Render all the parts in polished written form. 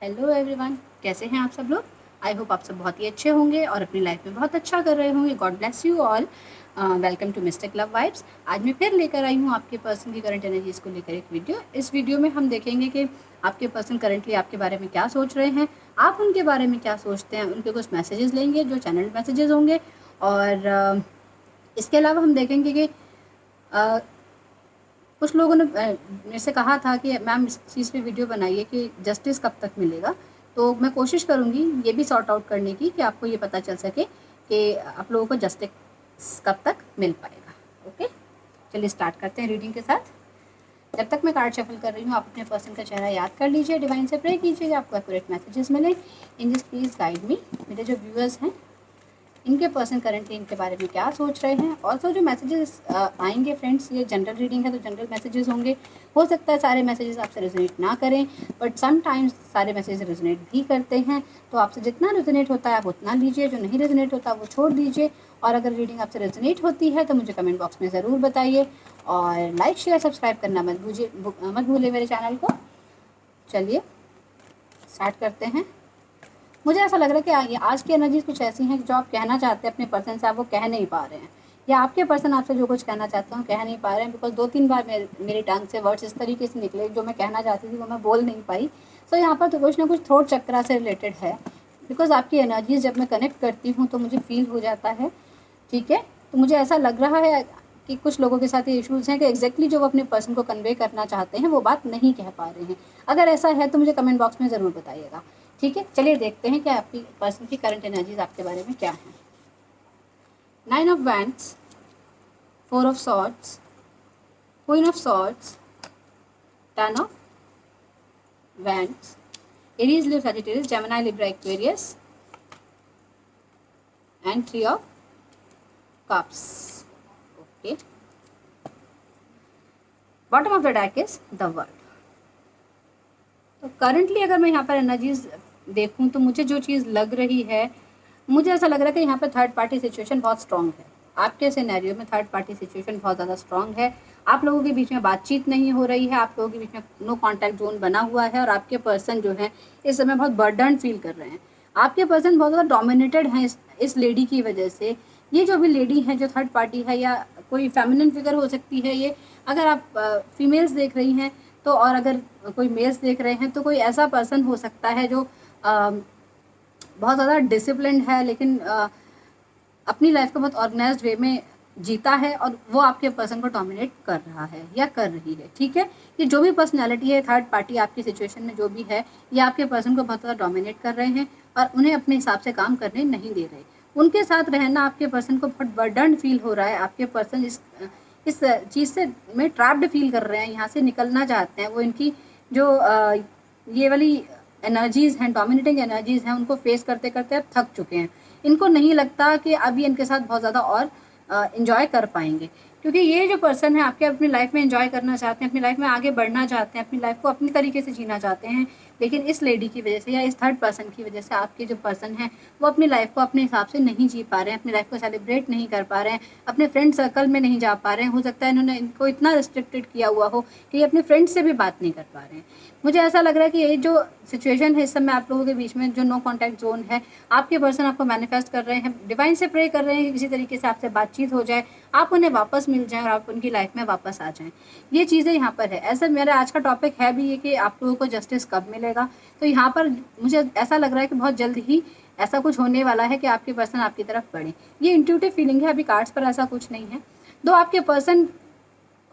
Hello everyone, कैसे हैं आप सब लोग। आई होप आप सब बहुत ही अच्छे होंगे और अपनी लाइफ में बहुत अच्छा कर रहे होंगे। God bless you all. Welcome to mystic love vibes. आज मैं फिर लेकर आई हूँ आपके पर्सन की करंट एनर्जीज को लेकर एक वीडियो। इस वीडियो में हम देखेंगे कि आपके पर्सन करंटली आपके बारे में क्या सोच रहे हैं, आप उनके बारे में क्या सोचते हैं। उनके कुछ मैसेजेस लेंगे जो चैनल मैसेजेस होंगे और इसके अलावा हम देखेंगे कि कुछ लोगों ने मेरे से कहा था कि मैम इस चीज़ पे वीडियो बनाइए कि जस्टिस कब तक मिलेगा। तो मैं कोशिश करूँगी ये भी सॉर्ट आउट करने की कि आपको ये पता चल सके कि आप लोगों को जस्टिस कब तक मिल पाएगा। ओके, चलिए स्टार्ट करते हैं रीडिंग के साथ। जब तक मैं कार्ड शफल कर रही हूँ, आप अपने पर्सन का चेहरा याद कर लीजिए, डिवाइन से प्रे कीजिए कि आपको एक्यूरेट मैसेजेस मिले। In this please guide me. मेरे जो व्यूअर्स हैं, इनके पर्सन करेंटली इनके बारे में क्या सोच रहे हैं। ऑल्सो जो मैसेजेस आएंगे फ्रेंड्स, ये जनरल रीडिंग है तो जनरल मैसेजेस होंगे। हो सकता है सारे मैसेजेस आपसे रेजोनेट ना करें, बट समटाइम्स सारे मैसेजेस रेजोनेट भी करते हैं। तो आपसे जितना रेजोनेट होता है आप उतना लीजिए, जो नहीं रेजोनेट होता वो छोड़ दीजिए। और अगर रीडिंग आपसे रेजोनेट होती है तो मुझे कमेंट बॉक्स में ज़रूर बताइए और लाइक शेयर सब्सक्राइब करना मत भूलिए मेरे चैनल को। चलिए स्टार्ट करते हैं। मुझे ऐसा लग रहा है कि आज की एनर्जीज कुछ ऐसी हैं कि जो आप कहना चाहते हैं अपने पर्सन से, आप वो कह नहीं पा रहे हैं, या आपके पर्सन आपसे जो कुछ कहना चाहते हैं कह नहीं पा रहे हैं। बिकॉज 2-3 बार मेरी टंग से वर्ड्स इस तरीके से निकले जो मैं कहना चाहती थी वो मैं बोल नहीं पाई। सो यहाँ पर तो कुछ ना कुछ थ्रोट चक्रा से रिलेटेड है। बिकॉज आपकी एनर्जीज जब मैं कनेक्ट करती हूँ तो मुझे फील हो जाता है। ठीक है, तो मुझे ऐसा लग रहा है कि कुछ लोगों के साथ ये इश्यूज़ हैं कि एग्जैक्टली जो वो अपने पर्सन को कन्वे करना चाहते हैं वो बात नहीं कह पा रहे हैं। अगर ऐसा है तो मुझे कमेंट बॉक्स में ज़रूर बताइएगा। ठीक है, चलिए देखते हैं कि आपकी पर्सन की करंट एनर्जीज आपके बारे में क्या है। 9 of wands, 4 of swords, queen of swords, 10 of wands, Aries, Leo, Sagittarius, Gemini, Libra, Aquarius and 3 of cups. Okay, bottom of the deck is the world. तो करंटली अगर मैं यहाँ पर एनर्जीज देखूँ तो मुझे जो चीज़ लग रही है, मुझे ऐसा लग रहा है कि यहाँ पर थर्ड पार्टी सिचुएशन बहुत स्ट्रॉन्ग है। आपके सिनेरियो में थर्ड पार्टी सिचुएशन बहुत ज़्यादा स्ट्रॉन्ग है। आप लोगों के बीच में बातचीत नहीं हो रही है, आप लोगों के बीच में नो कॉन्टैक्ट जोन बना हुआ है और आपके पर्सन जो है इस समय बहुत बर्डन फील कर रहे हैं। आपके पर्सन बहुत ज़्यादा डोमिनेटेड हैं इस लेडी की वजह से। ये जो भी लेडी है जो थर्ड पार्टी है या कोई फेमिनिन फिगर हो सकती है ये, अगर आप फीमेल्स देख रही हैं तो, और अगर कोई मेल्स देख रहे हैं तो कोई ऐसा पर्सन हो सकता है जो बहुत ज़्यादा डिसिप्लिन्ड है लेकिन अपनी लाइफ को बहुत ऑर्गेनाइज्ड वे में जीता है और वो आपके पर्सन को डोमिनेट कर रहा है या कर रही है। ठीक है, ये जो भी पर्सनैलिटी है थर्ड पार्टी आपकी सिचुएशन में जो भी है, ये आपके पर्सन को बहुत ज़्यादा डोमिनेट कर रहे हैं और उन्हें अपने हिसाब से काम करने नहीं दे रहे। उनके साथ रहना आपके पर्सन को बहुत बर्डन फील हो रहा है। आपके पर्सन इस चीज़ से में ट्रैप्ड फील कर रहे हैं, यहाँ से निकलना चाहते हैं। वो इनकी जो ये वाली एनर्जीज़ हैं, डोमिनेटिंग एनर्जीज़ हैं, उनको फेस करते करते अब थक चुके हैं। इनको नहीं लगता कि अभी इनके साथ बहुत ज़्यादा और इन्जॉय कर पाएंगे, क्योंकि ये जो पर्सन है आपके अपनी लाइफ में इन्जॉय करना चाहते हैं, अपनी लाइफ में आगे बढ़ना चाहते हैं, अपनी लाइफ को अपनी तरीके से जीना चाहते हैं। लेकिन इस लेडी की वजह से या इस थर्ड पर्सन की वजह से आपके जो पर्सन है वो अपनी लाइफ को अपने हिसाब से नहीं जी पा रहे हैं, अपनी लाइफ को सेलिब्रेट नहीं कर पा रहे हैं, अपने फ्रेंड सर्कल में नहीं जा पा रहे हैं। हो सकता है इन्होंने इनको इतना रिस्ट्रिक्टेड किया हुआ हो कि ये अपने फ्रेंड से भी बात नहीं कर पा रहे हैं। मुझे ऐसा लग रहा है कि ये जो सिचुएशन है इस समय आप लोगों के बीच में जो नो कॉन्टैक्ट जोन है, आपके पर्सन आपको मैनिफेस्ट कर रहे हैं, डिवाइन से प्रे कर रहे हैं कि किसी तरीके से आपसे बातचीत हो जाए, आप उन्हें वापस मिल जाएं और आप उनकी लाइफ में वापस आ जाएं। ये चीज़ें यहाँ पर है। ऐसा मेरा आज का टॉपिक है भी ये कि आप लोगों को जस्टिस कब मिलेगा। तो यहाँ पर मुझे ऐसा लग रहा है कि बहुत जल्द ही ऐसा कुछ होने वाला है कि आपके पर्सन आपकी तरफ बढ़े। ये इंट्यूटिव फीलिंग है, अभी कार्ड्स पर ऐसा कुछ नहीं है। दो आपके पर्सन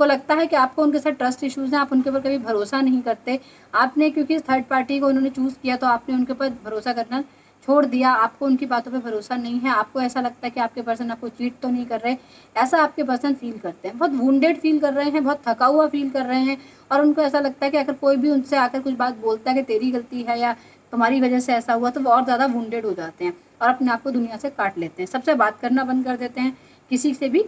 को लगता है कि आपको उनके साथ ट्रस्ट इश्यूज़ हैं, आप उनके ऊपर कभी भरोसा नहीं करते। आपने क्योंकि थर्ड पार्टी को उन्होंने चूज़ किया तो आपने उनके ऊपर भरोसा करना छोड़ दिया। आपको उनकी बातों पे भरोसा नहीं है। आपको ऐसा लगता है कि आपके पर्सन आपको चीट तो नहीं कर रहे, ऐसा आपके पर्सन फील करते हैं। बहुत वुंडेड फील कर रहे हैं, बहुत थका हुआ फील कर रहे हैं और उनको ऐसा लगता है कि अगर कोई भी उनसे आकर कुछ बात बोलता है कि तेरी गलती है या तुम्हारी वजह से ऐसा हुआ, तो वो और ज़्यादा वुंडेड हो जाते हैं और अपने आप को दुनिया से काट लेते हैं, सबसे बात करना बंद कर देते हैं, किसी से भी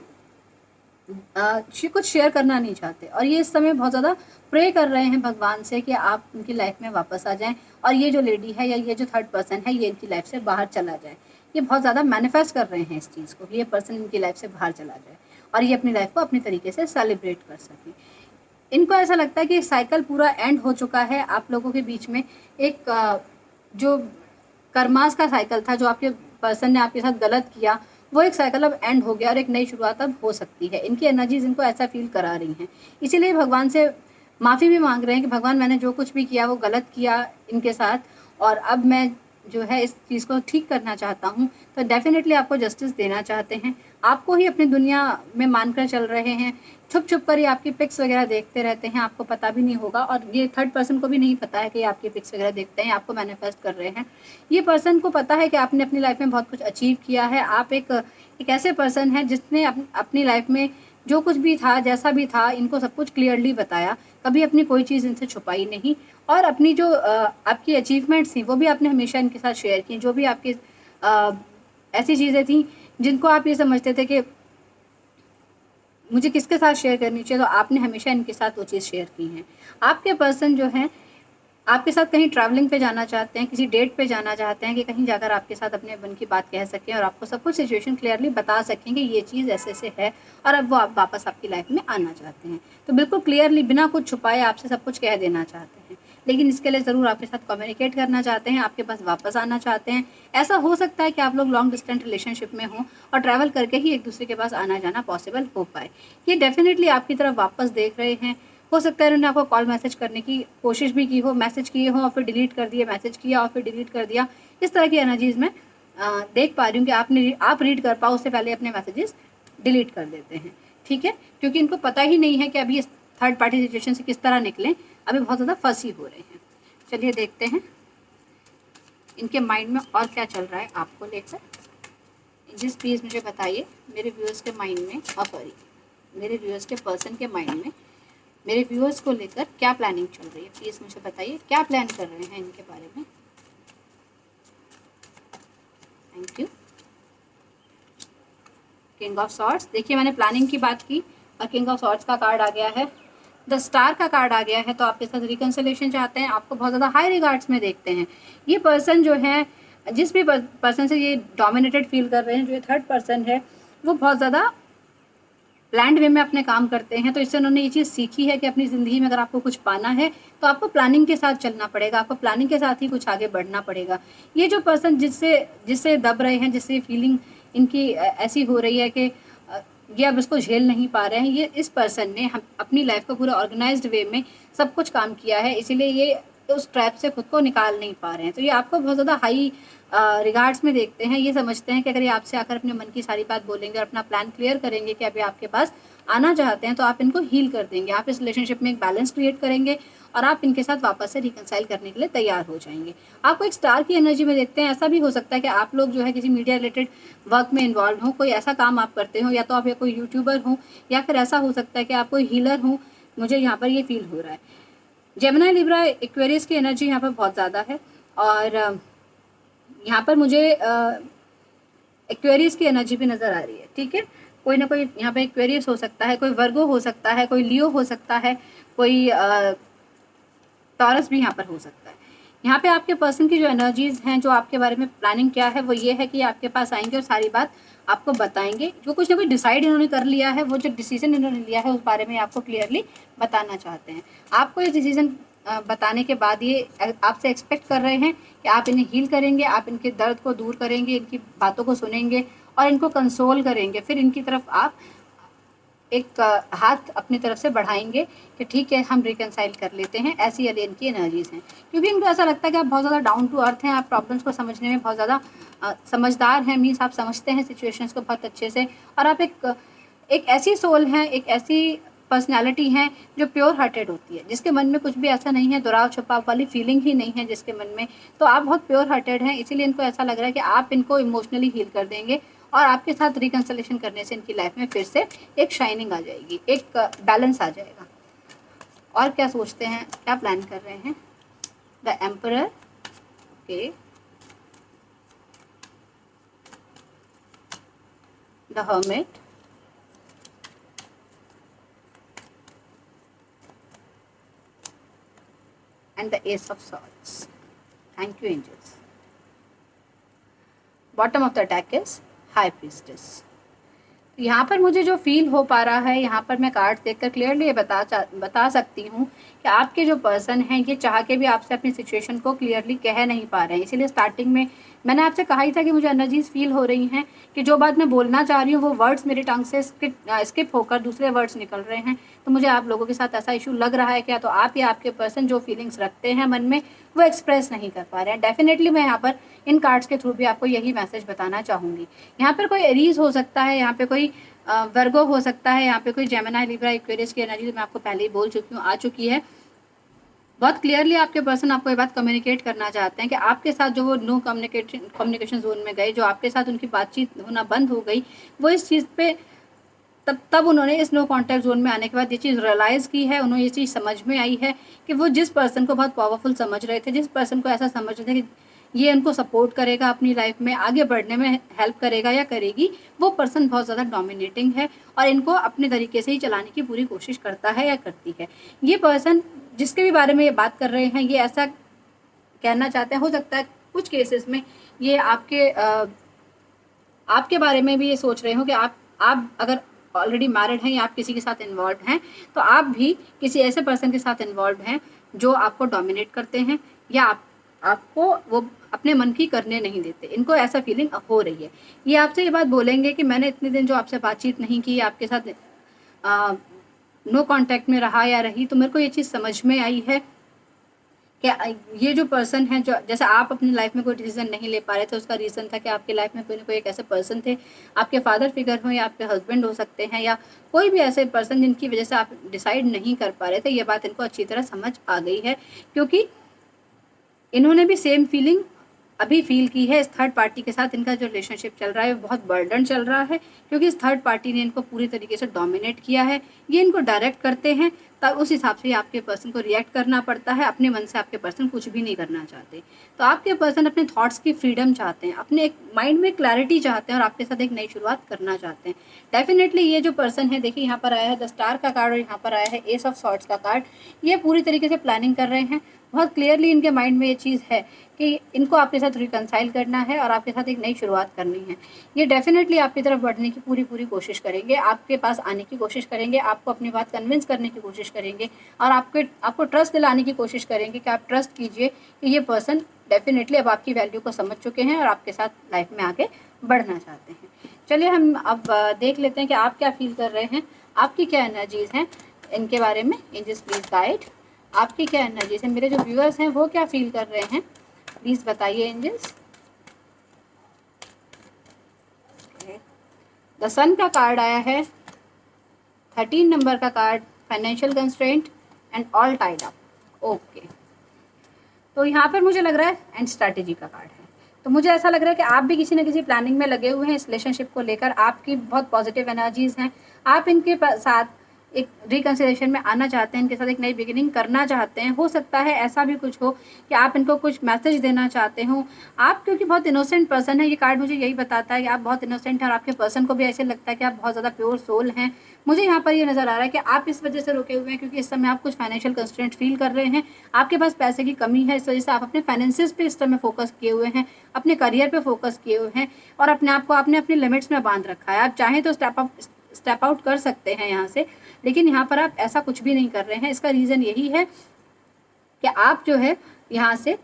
कुछ शेयर करना नहीं चाहते। और ये इस समय बहुत ज़्यादा प्रे कर रहे हैं भगवान से कि आप उनकी लाइफ में वापस आ जाएं और ये जो लेडी है या ये जो थर्ड पर्सन है ये इनकी लाइफ से बाहर चला जाए। ये बहुत ज़्यादा मैनिफेस्ट कर रहे हैं इस चीज़ को, ये पर्सन इनकी लाइफ से बाहर चला जाए और ये अपनी लाइफ को अपनी तरीके से सेलिब्रेट कर सकें। इनको ऐसा लगता है कि साइकिल पूरा एंड हो चुका है। आप लोगों के बीच में एक जो कर्मास का साइकिल था, जो आपके पर्सन ने आपके साथ गलत किया, वो एक साइकिल अब एंड हो गया और एक नई शुरुआत अब हो सकती है। इनकी एनर्जीज इनको ऐसा फील करा रही हैं, इसीलिए भगवान से माफ़ी भी मांग रहे हैं कि भगवान मैंने जो कुछ भी किया वो गलत किया इनके साथ, और अब मैं जो है इस चीज़ को ठीक करना चाहता हूँ। तो डेफिनेटली आपको जस्टिस देना चाहते हैं, आपको ही अपनी दुनिया में मानकर चल रहे हैं, छुप छुप कर ये आपकी पिक्स वगैरह देखते रहते हैं, आपको पता भी नहीं होगा, और ये थर्ड पर्सन को भी नहीं पता है कि ये आपकी पिक्स वगैरह देखते हैं, आपको मैनिफेस्ट कर रहे हैं। ये पर्सन को पता है कि आपने अपनी लाइफ में बहुत कुछ अचीव किया है, आप एक ऐसे पर्सन हैं जिसने अपनी लाइफ में जो कुछ भी था, जैसा भी था, इनको सब कुछ क्लियरली बताया, कभी अपनी कोई चीज़ इनसे छुपाई नहीं, और अपनी जो आपकी अचीवमेंट्स थी वो भी आपने हमेशा इनके साथ शेयर की। जो भी आपकी ऐसी चीज़ें थी जिनको आप ये समझते थे कि मुझे किसके साथ शेयर करनी चाहिए, तो आपने हमेशा इनके साथ वो चीज़ शेयर की हैं। आपके पर्सन जो हैं आपके साथ कहीं ट्रैवलिंग पे जाना चाहते हैं, किसी डेट पे जाना चाहते हैं कि कहीं जाकर आपके साथ अपने मन की बात कह सकें और आपको सब कुछ सिचुएशन क्लियरली बता सकें कि ये चीज़ ऐसे-ऐसे है, और अब वो आप वापस आपकी लाइफ में आना चाहते हैं। तो बिल्कुल क्लियरली बिना कुछ छुपाए आपसे सब कुछ कह देना चाहते हैं। लेकिन इसके लिए ज़रूर आपके साथ कम्युनिकेट करना चाहते हैं, आपके पास वापस आना चाहते हैं। ऐसा हो सकता है कि आप लोग लॉन्ग डिस्टेंस रिलेशनशिप में हों और ट्रैवल करके ही एक-दूसरे के पास आना-जाना पॉसिबल हो पाए। ये डेफ़िनिटली आपकी तरफ वापस देख रहे हैं। हो सकता है उन्होंने आपको कॉल मैसेज करने की कोशिश भी की हो, मैसेज किए हों और फिर डिलीट कर दिए, मैसेज किया और फिर डिलीट कर दिया। इस तरह की एनर्जीज़ मैं देख पा रही हूँ कि आप रीड कर पाओ उससे पहले अपने मैसेजेस डिलीट कर देते हैं, ठीक है? क्योंकि इनको पता ही नहीं है कि अभी इस थर्ड पार्टी सिचुएशन से किस तरह निकलें, अभी बहुत ज़्यादा फंसी हो रहे हैं। चलिए देखते हैं इनके माइंड में और क्या चल रहा है आपको लेकर। जिस प्लीज़ मुझे बताइए मेरे व्यूअर्स के माइंड में, सॉरी, मेरे व्यूअर्स के पर्सन के माइंड में मेरे व्यूअर्स को लेकर क्या प्लानिंग चल रही है, प्लीज़ मुझे बताइए क्या प्लान कर रहे हैं इनके बारे में। Thank you. King of swords, देखिए मैंने प्लानिंग की बात की और किंग ऑफ सॉर्ड्स का कार्ड आ गया है, द स्टार का कार्ड आ गया है। तो आपके साथ रिकन्सिलेशन चाहते हैं, आपको बहुत ज़्यादा हाई रिगार्ड्स में देखते हैं। ये पर्सन जो है, जिस भी पर्सन से ये डोमिनेटेड फील कर रहे हैं, जो ये थर्ड पर्सन है, वो बहुत ज़्यादा प्लान्ड वे में अपने काम करते हैं। तो इससे उन्होंने ये चीज़ सीखी है कि अपनी ज़िंदगी में अगर आपको कुछ पाना है तो आपको प्लानिंग के साथ चलना पड़ेगा, आपको प्लानिंग के साथ ही कुछ आगे बढ़ना पड़ेगा। ये जो पर्सन जिससे जिससे दब रहे हैं, जिससे फीलिंग इनकी ऐसी हो रही है कि ये अब इसको झेल नहीं पा रहे हैं, ये इस पर्सन ने हम अपनी लाइफ को पूरा ऑर्गेनाइज्ड वे में सब कुछ काम किया है, इसीलिए ये उस ट्रैप से खुद को निकाल नहीं पा रहे हैं। तो ये आपको बहुत ज़्यादा हाई रिगार्ड्स में देखते हैं। ये समझते हैं कि अगर ये आपसे आकर अपने मन की सारी बात बोलेंगे और अपना प्लान क्लियर करेंगे कि अभी आपके पास आना चाहते हैं, तो आप इनको हील कर देंगे, आप इस रिलेशनशिप में एक बैलेंस क्रिएट करेंगे और आप इनके साथ वापस से रिकंसाइल करने के लिए तैयार हो जाएंगे। आपको एक स्टार की एनर्जी में देखते हैं। ऐसा भी हो सकता है कि आप लोग जो है किसी मीडिया रिलेटेड वर्क में इन्वॉल्व हो, कोई ऐसा काम आप करते हो, या तो आप कोई यूट्यूबर हो, या फिर ऐसा हो सकता है कि आप कोई हीलर हो। मुझे यहाँ पर ये फील हो रहा है। जेमिनी, लिब्रा, एक्वेरियस की एनर्जी यहाँ पर बहुत ज़्यादा है, और यहाँ पर मुझे एक्वेरियस की एनर्जी भी नज़र आ रही है, ठीक है? कोई ना कोई यहाँ पे एक्वेरियस हो सकता है, कोई वर्गो हो सकता है, कोई लियो हो सकता है, कोई टॉरस भी यहाँ पर हो सकता है। यहाँ पे आपके पर्सन की जो एनर्जीज़ हैं, जो आपके बारे में प्लानिंग क्या है, वो ये है कि आपके पास आएंगे और सारी बात आपको बताएंगे। जो कुछ ना कुछ डिसाइड इन्होंने कर लिया है, वो जो डिसीजन इन्होंने लिया है, उस बारे में आपको क्लियरली बताना चाहते हैं। आपको ये डिसीजन बताने के बाद ये आपसे एक्सपेक्ट कर रहे हैं कि आप इन्हें हील करेंगे, आप इनके दर्द को दूर करेंगे, इनकी बातों को सुनेंगे और इनको कंसोल करेंगे। फिर इनकी तरफ आप एक हाथ अपनी तरफ से बढ़ाएंगे कि ठीक है, हम रिकंसाइल कर लेते हैं। ऐसी एलियन की एनर्जीज़ हैं, क्योंकि इनको ऐसा लगता है कि आप बहुत ज़्यादा डाउन टू अर्थ हैं, आप प्रॉब्लम्स को समझने में बहुत ज़्यादा समझदार हैं। मीन्स आप समझते हैं सिचुएशंस को बहुत अच्छे से, और आप एक ऐसी सोल हैं, एक ऐसी पर्सनैलिटी हैं जो प्योर हार्टेड होती है, जिसके मन में कुछ भी ऐसा नहीं है, दुराव छुपाव वाली फीलिंग ही नहीं है जिसके मन में। तो आप बहुत प्योर हार्टेड हैं, इसीलिए इनको ऐसा लग रहा है कि आप इनको इमोशनली हील कर देंगे, और आपके साथ रिकंसलेशन करने से इनकी लाइफ में फिर से एक शाइनिंग आ जाएगी, एक बैलेंस आ जाएगा। और क्या सोचते हैं, क्या प्लान कर रहे हैं? The emperor, okay, the hermit, and the ace of swords. Thank you, angels. Bottom of the deck is high priestess. यहाँ पर मुझे जो फ़ील हो पा रहा है, यहाँ पर मैं कार्ड देखकर क्लियरली ये बता सकती हूँ कि आपके जो पर्सन हैं ये चाह के भी आपसे अपनी सिचुएशन को क्लियरली कह नहीं पा रहे हैं। इसीलिए स्टार्टिंग में मैंने आपसे कहा ही था कि मुझे एनर्जीज़ फ़ील हो रही हैं कि जो बात मैं बोलना चाह रही हूँ वो वर्ड्स मेरी टंग से स्किप होकर दूसरे वर्ड्स निकल रहे हैं। तो मुझे आप लोगों के साथ ऐसा इशू लग रहा है क्या, तो आप या आपके पर्सन जो फीलिंग्स रखते हैं मन में वो एक्सप्रेस नहीं कर पा रहे हैं। डेफिनेटली मैं यहाँ पर इन कार्ड्स के थ्रू भी आपको यही मैसेज बताना चाहूँगी। यहाँ पर कोई एरीज हो सकता है, यहाँ पे कोई वर्गो हो सकता है, यहाँ पे कोई जेमिनी, लिब्रा, एक्वेरियस की एनर्जी तो मैं आपको पहले ही बोल चुकी हूँ आ चुकी है। बहुत क्लियरली आपके पर्सन आपको ये बात कम्युनिकेट करना चाहते हैं कि आपके साथ जो वो नो कम्युनिकेशन जोन में गए, जो आपके साथ उनकी बातचीत होना बंद हो गई, वो इस चीज़ पे तब उन्होंने इस नो कॉन्टैक्ट जोन में आने के बाद ये चीज़ रियलाइज़ की है, उन्हें ये चीज़ समझ में आई है कि वो जिस पर्सन को बहुत पावरफुल समझ रहे थे, जिस पर्सन को ऐसा समझ रहे थे कि ये उनको सपोर्ट करेगा, अपनी लाइफ में आगे बढ़ने में हेल्प करेगा या करेगी, वो पर्सन बहुत ज़्यादा डोमिनेटिंग है और इनको अपने तरीके से ही चलाने की पूरी कोशिश करता है या करती है। ये पर्सन जिसके भी बारे में ये बात कर रहे हैं, ये ऐसा कहना चाहते हैं, हो सकता है कुछ केसेस में ये आपके बारे में भी ये सोच रहे हो कि आप अगर ऑलरेडी मैरिड हैं या आप किसी के साथ इन्वॉल्व हैं, तो आप भी किसी ऐसे पर्सन के साथ इन्वॉल्व हैं जो आपको डोमिनेट करते हैं या आपको वो अपने मन की करने नहीं देते। इनको ऐसा फीलिंग हो रही है। ये आपसे ये बात बोलेंगे कि मैंने इतने दिन जो आपसे बातचीत नहीं की, आपके साथ नो कॉन्टैक्ट में रहा या रही, तो मेरे को ये चीज़ समझ में आई है कि ये जो पर्सन है, जो जैसे आप अपनी लाइफ में कोई डिसीजन नहीं ले पा रहे थे, उसका रीज़न था कि आपकी लाइफ में कोई ना कोई एक ऐसे पर्सन थे, आपके फादर फिगर हो या आपके हस्बैंड हो सकते हैं या कोई भी ऐसे पर्सन जिनकी वजह से आप डिसाइड नहीं कर पा रहे थे। ये बात इनको अच्छी तरह समझ आ गई है क्योंकि इन्होंने भी सेम फीलिंग अभी फील की है। इस थर्ड पार्टी के साथ इनका जो रिलेशनशिप चल रहा है वो बहुत बर्डन चल रहा है क्योंकि इस थर्ड पार्टी ने इनको पूरी तरीके से डोमिनेट किया है। ये इनको डायरेक्ट करते हैं, तब उस हिसाब से आपके पर्सन को रिएक्ट करना पड़ता है। अपने मन से आपके पर्सन कुछ भी नहीं करना चाहते। तो आपके पर्सन अपने थॉट्स की फ्रीडम चाहते हैं, अपने एक माइंड में क्लैरिटी चाहते हैं और आपके साथ एक नई शुरुआत करना चाहते हैं। डेफिनेटली ये जो पर्सन है, देखिए यहाँ पर आया है द स्टार का कार्ड और यहाँ पर आया है एस ऑफ सॉर्ड्स का कार्ड। ये पूरी तरीके से प्लानिंग कर रहे हैं। बहुत क्लियरली इनके माइंड में ये चीज़ है कि इनको आपके साथ रिकंसाइल करना है और आपके साथ एक नई शुरुआत करनी है। ये डेफिनेटली आपकी तरफ बढ़ने की पूरी कोशिश करेंगे, आपके पास आने की कोशिश करेंगे, आपको अपनी बात कन्विंस करने की कोशिश करेंगे और आपको ट्रस्ट दिलाने की कोशिश करेंगे कि आप ट्रस्ट कीजिए कि ये पर्सन डेफिनेटली अब आपकी वैल्यू को समझ चुके हैं और आपके साथ लाइफ में आगे बढ़ना चाहते हैं। चलिए हम अब देख लेते हैं कि आप क्या फील कर रहे हैं, आपकी क्या एनर्जीज़ हैं इनके बारे में। एंजल्स प्लीज़ गाइड, आपकी क्या एनर्जीज़ है, मेरे जो व्यूअर्स हैं वो क्या फील कर रहे हैं, प्लीज़ बताइए एंजल्स। द सन का कार्ड आया है, 13 नंबर का card financial constraint and all tied up. Okay, तो यहाँ पर मुझे लग रहा है एंड स्ट्रैटेजी का कार्ड है। तो मुझे ऐसा लग रहा है कि आप भी किसी न किसी प्लानिंग में लगे हुए हैं इस रिलेशनशिप को लेकर। आपकी बहुत पॉजिटिव एनर्जीज़ हैं, आप इनके साथ एक रिकन्सिलेशन में आना चाहते हैं, इनके साथ एक नई बिगिनिंग करना चाहते हैं। हो सकता है ऐसा भी कुछ हो कि आप इनको कुछ मैसेज देना चाहते हो। आप क्योंकि बहुत इनोसेंट पर्सन है, ये कार्ड मुझे यही बताता है कि आप बहुत इनोसेंट हैं और आपके पर्सन को भी ऐसे लगता है कि आप बहुत ज़्यादा प्योर सोल हैं। मुझे यहाँ पर ये नज़र आ रहा है कि आप इस वजह से रुके हुए हैं क्योंकि इस समय आप कुछ फाइनेंशियल कंस्ट्रेंट फील कर रहे हैं, आपके पास पैसे की कमी है, इस वजह से आप अपने फाइनेंसिस पे इस समय फोकस किए हुए हैं, अपने करियर पे फोकस किए हुए हैं और अपने आप को आपने अपनी लिमिट्स में बांध रखा है। आप चाहें तो स्टेप आउट कर सकते हैं यहाँ से, लेकिन यहाँ पर आप ऐसा कुछ भी नहीं कर रहे हैं। इसका रीज़न यही है कि आप जो है यहाँ से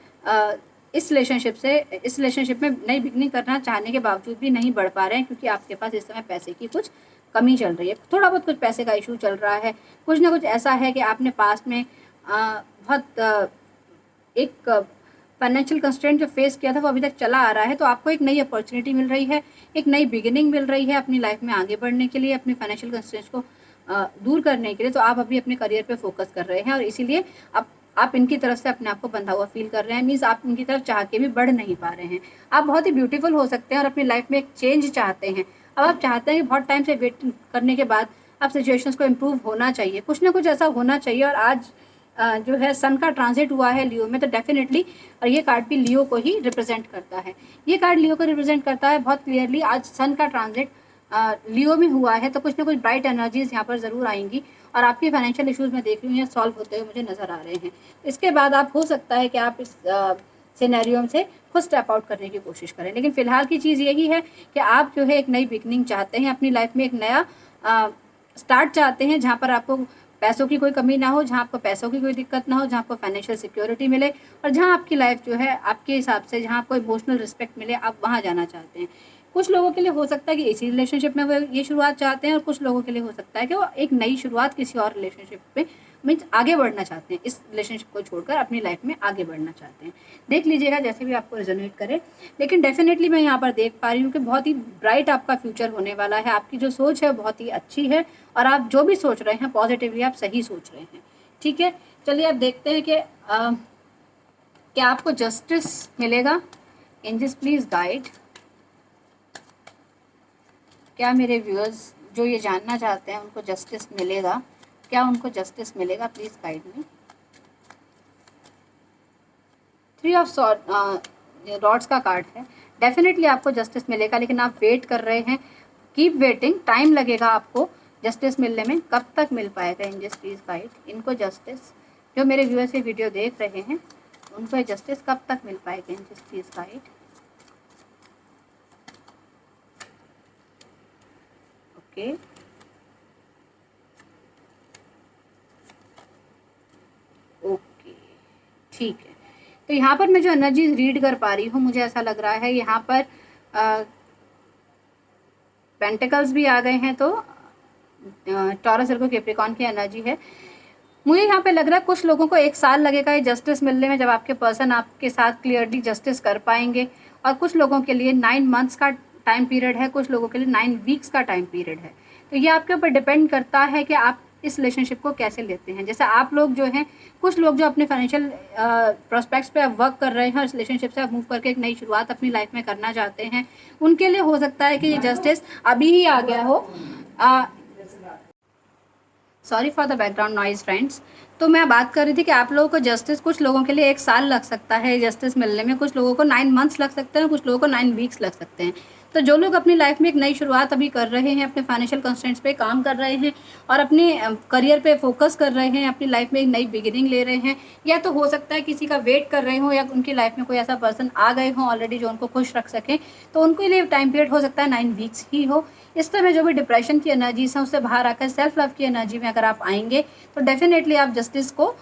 इस रिलेशनशिप में नई बिगनिंग करना चाहने के बावजूद भी नहीं बढ़ पा रहे हैं क्योंकि आपके पास इस समय पैसे की कुछ कमी चल रही है। थोड़ा बहुत कुछ पैसे का इशू चल रहा है, कुछ ना कुछ ऐसा है कि आपने पास्ट में बहुत एक फाइनेंशियल कंस्ट्रेंट जो फेस किया था वो अभी तक चला आ रहा है। तो आपको एक नई अपॉर्चुनिटी मिल रही है, एक नई बिगिनिंग मिल रही है अपनी लाइफ में आगे बढ़ने के लिए, अपनी फाइनेंशियल कंस्ट्रेंट्स को दूर करने के लिए। तो आप अभी अपने करियर पे फोकस कर रहे हैं और इसीलिए आप इनकी तरफ से अपने आप को बंधा हुआ फील कर रहे हैं। मीन्स आप इनकी तरफ चाह के भी बढ़ नहीं पा रहे हैं। आप बहुत ही ब्यूटीफुल हो सकते हैं और अपनी लाइफ में एक चेंज चाहते हैं। अब आप चाहते हैं कि बहुत टाइम से वेट करने के बाद अब सिचुएशंस को इम्प्रूव होना चाहिए, कुछ ना कुछ ऐसा होना चाहिए। और आज जो है सन का ट्रांजिट हुआ है लियो में, तो डेफिनेटली और ये कार्ड भी लियो को ही रिप्रेजेंट करता है। ये कार्ड लियो को रिप्रेजेंट करता है बहुत क्लियरली। आज सन का ट्रांजिट लियो में हुआ है तो कुछ ना कुछ ब्राइट एनर्जीज यहाँ पर ज़रूर आएंगी और आपकी फाइनेंशियल इश्यूज़ मैं देख रही हूँ सॉल्व होते हुए मुझे नज़र आ रहे हैं। इसके बाद आप हो सकता है कि आप इस सिनेरियो से खुद स्टेप आउट करने की कोशिश करें। लेकिन फ़िलहाल की चीज़ यही है कि आप जो है एक नई बिगनिंग चाहते हैं, अपनी लाइफ में एक नया स्टार्ट चाहते हैं, जहाँ पर आपको पैसों की कोई कमी ना हो, जहाँ आपको पैसों की कोई दिक्कत ना हो, जहाँ आपको फाइनेंशियल सिक्योरिटी मिले और जहाँ आपकी लाइफ जो है आपके हिसाब से, जहाँ आपको इमोशनल रिस्पेक्ट मिले, आप वहाँ जाना चाहते हैं। कुछ लोगों के लिए हो सकता है कि इसी रिलेशनशिप में वो ये शुरुआत चाहते हैं और कुछ लोगों के लिए हो सकता है कि वो एक नई शुरुआत किसी और रिलेशनशिप पे मीन्स आगे बढ़ना चाहते हैं, इस रिलेशनशिप को छोड़कर अपनी लाइफ में आगे बढ़ना चाहते हैं। देख लीजिएगा जैसे भी आपको रेजोनेट करे। लेकिन डेफिनेटली मैं यहाँ पर देख पा रही हूँ कि बहुत ही ब्राइट आपका फ्यूचर होने वाला है। आपकी जो सोच है बहुत ही अच्छी है और आप जो भी सोच रहे हैं पॉजिटिवली आप सही सोच रहे हैं। ठीक है, चलिए अब देखते हैं कि क्या आपको जस्टिस मिलेगा। एंजल्स प्लीज गाइड, क्या मेरे व्यूअर्स जो ये जानना चाहते हैं उनको जस्टिस मिलेगा, क्या उनको जस्टिस मिलेगा, please guide me. 3 of rods का कार्ड है। डेफिनेटली आपको जस्टिस मिलेगा, लेकिन आप वेट कर रहे हैं। कीप वेटिंग, टाइम लगेगा आपको जस्टिस मिलने में। कब तक मिल पाएगा एंजल्स प्लीज गाइड इनको जस्टिस। जो मेरे व्यूअर्स ये वीडियो देख रहे हैं उनको जस्टिस कब तक मिल पाएगा angels please guide. Okay, okay, ठीक है। तो यहाँ पर मैं जो एनर्जीज रीड कर पा रही हूँ, मुझे ऐसा लग रहा है यहाँ पर पेंटिकल्स भी आ गए हैं, तो टॉरस वर्गो कैप्रिकॉर्न की एनर्जी है। मुझे यहाँ पे लग रहा है कुछ लोगों को 1 साल लगेगा ये जस्टिस मिलने में, जब आपके पर्सन आपके साथ क्लियरली जस्टिस कर पाएंगे। और कुछ लोगों के लिए 9 मंथ्स का टाइम पीरियड है, कुछ लोगों के लिए 9 वीक्स का टाइम पीरियड है। तो ये आपके ऊपर डिपेंड करता है कि आप इस रिलेशनशिप को कैसे लेते हैं। जैसे आप लोग जो हैं, कुछ लोग जो अपने फाइनेंशियल प्रोस्पेक्ट्स पे आप वर्क कर रहे हैं और इस रिलेशनशिप से आप मूव करके एक नई शुरुआत अपनी लाइफ में करना चाहते हैं, उनके लिए हो सकता है कि ये जस्टिस अभी ही आ गया हो। Sorry for the background noise friends. तो मैं बात कर रही थी कि आप लोगों को जस्टिस, कुछ लोगों के लिए 1 साल लग सकता है जस्टिस मिलने में, कुछ लोगों को 9 मंथ्स लग सकते हैं, कुछ लोगों को 9 वीक्स लग सकते हैं। तो जो लोग अपनी लाइफ में एक नई शुरुआत अभी कर रहे हैं, अपने फाइनेंशियल कंस्ट्रेंट्स पे काम कर रहे हैं और अपने करियर पे फोकस कर रहे हैं, अपनी लाइफ में एक नई बिगिनिंग ले रहे हैं, या तो हो सकता है किसी का वेट कर रहे हो, या उनकी लाइफ में कोई ऐसा पर्सन आ गए हो ऑलरेडी जो उनको खुश रख सकें, तो उनके लिए टाइम पीरियड हो सकता है 9 वीक्स ही हो। इस समय जो भी डिप्रेशन की एनर्जीज हैं उससे बाहर आकर सेल्फ लव की एनर्जी में अगर आप आएंगे तो डेफिनेटली आप जस्टिस को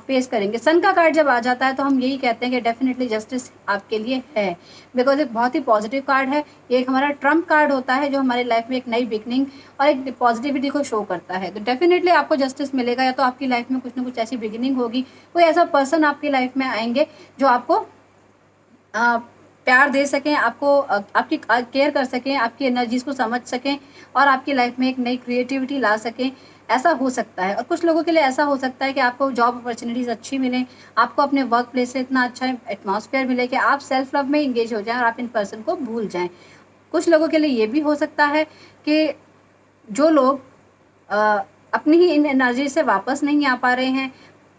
फेस करेंगे। सन का कार्ड जब आ जाता है तो हम यही कहते हैं कि डेफिनेटली जस्टिस आपके लिए है, बिकॉज एक बहुत ही पॉजिटिव कार्ड है। ये एक हमारा ट्रम्प कार्ड होता है जो हमारी लाइफ में एक नई बिगनिंग और एक पॉजिटिविटी को शो करता है। तो डेफिनेटली आपको जस्टिस मिलेगा, या तो आपकी लाइफ में कुछ ना कुछ ऐसी बिगिनिंग होगी, कोई ऐसा पर्सन आपकी लाइफ में आएंगे जो आपको प्यार दे सकें, आपको आपकी केयर कर सकें, आपकी एनर्जीज को समझ सकें और आपकी लाइफ में एक नई क्रिएटिविटी ला सकें, ऐसा हो सकता है। और कुछ लोगों के लिए ऐसा हो सकता है कि आपको जॉब अपॉर्चुनिटीज़ अच्छी मिलें, आपको अपने वर्क प्लेस से इतना अच्छा एटमॉस्फेयर मिले कि आप सेल्फ लव में इंगेज हो जाएं और आप इन पर्सन को भूल जाएं। कुछ लोगों के लिए ये भी हो सकता है कि जो लोग अपनी ही इन एनर्जी से वापस नहीं आ पा रहे हैं,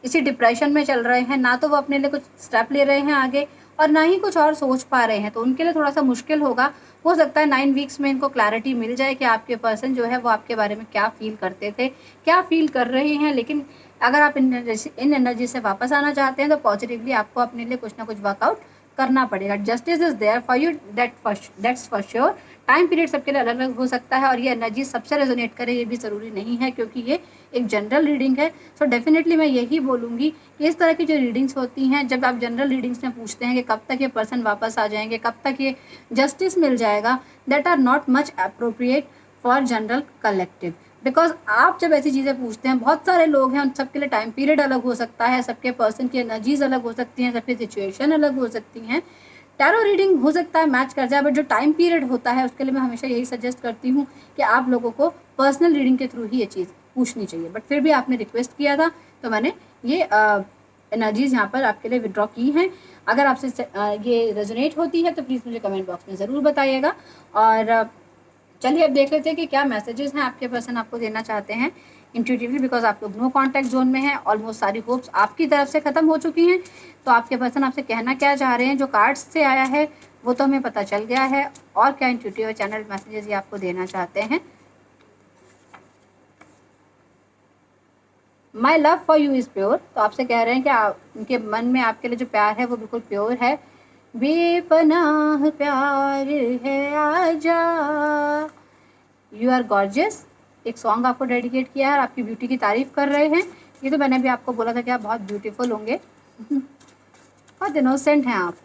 इसी डिप्रेशन में चल रहे हैं, ना तो वो अपने लिए कुछ स्टेप ले रहे हैं आगे और ना ही कुछ और सोच पा रहे हैं, तो उनके लिए थोड़ा सा मुश्किल होगा। हो सकता है 9 वीक्स में इनको क्लैरिटी मिल जाए कि आपके पर्सन जो है वो आपके बारे में क्या फील करते थे, क्या फील कर रहे हैं। लेकिन अगर आप इन एनर्जी से वापस आना चाहते हैं तो पॉजिटिवली आपको अपने लिए कुछ ना कुछ वर्कआउट करना पड़ेगा। Justice is there for you, that's for sure. Time period सबके लिए अलग अलग हो सकता है और ये एनर्जी सबसे रेजोनेट करे ये भी ज़रूरी नहीं है, क्योंकि ये एक जनरल रीडिंग है। सो डेफिनेटली मैं यही बोलूँगी कि इस तरह की जो रीडिंग्स होती हैं, जब आप जनरल रीडिंग्स में पूछते हैं कि कब तक ये पर्सन वापस आ जाएंगे, कब तक ये जस्टिस मिल जाएगा, that are not much appropriate for general collective. Because आप जब ऐसी चीज़ें पूछते हैं, बहुत सारे लोग हैं, उन सबके लिए टाइम पीरियड अलग हो सकता है, सबके पर्सन की एनर्जीज अलग हो सकती हैं, सबकी सिचुएशन अलग हो सकती हैं। टैरो रीडिंग हो सकता है मैच कर जाए, बट जो टाइम पीरियड होता है उसके लिए मैं हमेशा यही सजेस्ट करती हूँ कि आप लोगों को पर्सनल रीडिंग के थ्रू ही ये चीज़ पूछनी चाहिए। बट फिर भी आपने रिक्वेस्ट किया था तो मैंने ये एनर्जीज़ यहाँ पर आपके लिए विड्रॉ की हैं। अगर आपसे ये रेजोनेट होती है तो प्लीज़ मुझे कमेंट बॉक्स में ज़रूर बताइएगा। और चलिए अब देख लेते हैं कि क्या मैसेजेस हैं आपके पर्सन आपको देना चाहते हैं इंट्यूटिवली, बिकॉज आप लोग नो कॉन्टैक्ट जोन में हैं। ऑलमोस्ट सारी होप्स आपकी तरफ से ख़त्म हो चुकी हैं, तो आपके पर्सन आपसे कहना क्या चाह रहे हैं, जो कार्ड्स से आया है वो तो हमें पता चल गया है। और क्या इंट्यूटिव चैनल मैसेजेस ये आपको देना चाहते हैं। My love for you is pure, तो आपसे कह रहे हैं कि उनके मन में आपके लिए जो प्यार है वो बिल्कुल प्योर है। बेपनाह प्यार है आजा, यू आर गॉर्जियस, एक सॉन्ग आपको डेडिकेट किया है और आपकी ब्यूटी की तारीफ कर रहे हैं। ये तो मैंने भी आपको बोला था कि आप बहुत ब्यूटीफुल होंगे, बहुत इनोसेंट हैं आप।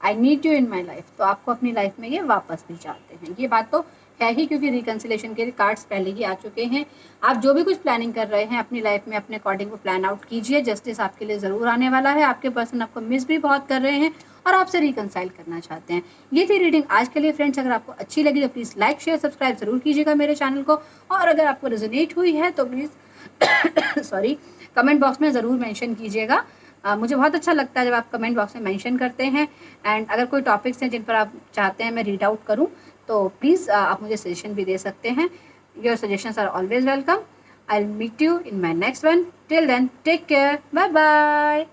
I need you in my life, तो आपको अपनी लाइफ में ये वापस भी चाहते हैं। ये बात तो है ही, क्योंकि रिकन्सिलेशन के कार्ड्स पहले ही आ चुके हैं। आप जो भी कुछ प्लानिंग कर रहे हैं अपनी लाइफ में अपने अकॉर्डिंग वो प्लान आउट कीजिए। जस्टिस आपके लिए ज़रूर आने वाला है। आपके पर्सन आपको मिस भी बहुत कर रहे हैं और आपसे रिकन्साइल करना चाहते हैं। ये थी रीडिंग आज के लिए फ्रेंड्स। अगर आपको अच्छी लगी तो प्लीज़ लाइक शेयर सब्सक्राइब ज़रूर कीजिएगा मेरे चैनल को, और अगर आपको रेजोनेट हुई है तो प्लीज़ सॉरी कमेंट बॉक्स में ज़रूर मेंशन कीजिएगा। मुझे बहुत अच्छा लगता है जब आप कमेंट बॉक्स में मेंशन करते हैं। एंड अगर कोई टॉपिक्स हैं जिन पर आप चाहते हैं मैं रीड आउट करूं तो प्लीज़ आप मुझे सजेशन भी दे सकते हैं। Your suggestions are always welcome. I will meet you in my next one. Till then take care, bye bye.